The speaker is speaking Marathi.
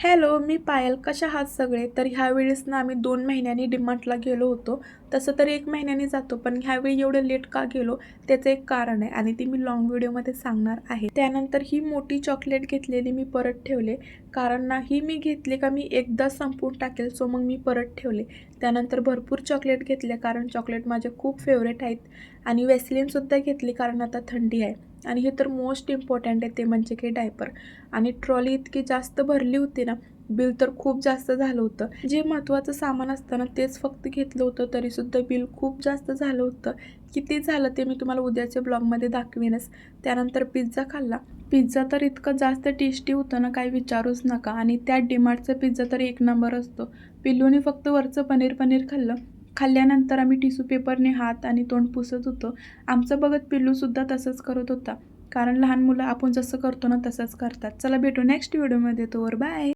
हॅलो, मी पायल. कशा आहात सगळे? तर ह्यावेळेस ना आम्ही 2 महिन्यांनी डी-मार्टला गेलो होतो. तसं तर 1 महिन्याने जातो, पण ह्यावेळी एवढं लेट का गेलो त्याचं एक कारण आहे आणि ती मी लाँग व्हिडिओमध्ये सांगणार आहे. त्यानंतर ही मोठी चॉकलेट घेतलेली मी परत ठेवले, कारण ना ही मी घेतली का मी एकदाच संपवून टाकेल, सो मग मी परत ठेवले. त्यानंतर भरपूर चॉकलेट घेतले, कारण चॉकलेट माझे खूप फेवरेट आहेत आणि व्हॅसलीनसुद्धा घेतली, कारण आता थंडी आहे. आणि हे तर मोस्ट इम्पॉर्टंट आहे ते म्हणजे की डायपर. आणि ट्रॉली इतकी जास्त भरली होती ना, बिल तर खूप जास्त झालं होतं. जे महत्त्वाचं सामान असतं ना तेच फक्त घेतलं होतं, तरीसुद्धा बिल खूप जास्त झालं होतं. किती झालं ते मी तुम्हाला उद्याच्या ब्लॉगमध्ये दाखवेनच. त्यानंतर पिझ्झा खाल्ला. पिझ्झा तर इतकं जास्त टेस्टी होतं ना, काही विचारूच नका. आणि त्या डीमार्टचा पिझ्झा तर एक नंबर असतो. पिल्लूने फक्त वरचं पनीर पनीर खाल्लं. खाल्ल्यानंतर आम्ही टिश्यू पेपरने हात आणि तोंड पुसत होतो. आमचं बघत पिल्लूसुद्धा तसंच करत होता. कारण लहान मुलं आपण जसं करतो ना तसंच करतात. चला भेटू नेक्स्ट व्हिडिओमध्ये. तोवर बाय.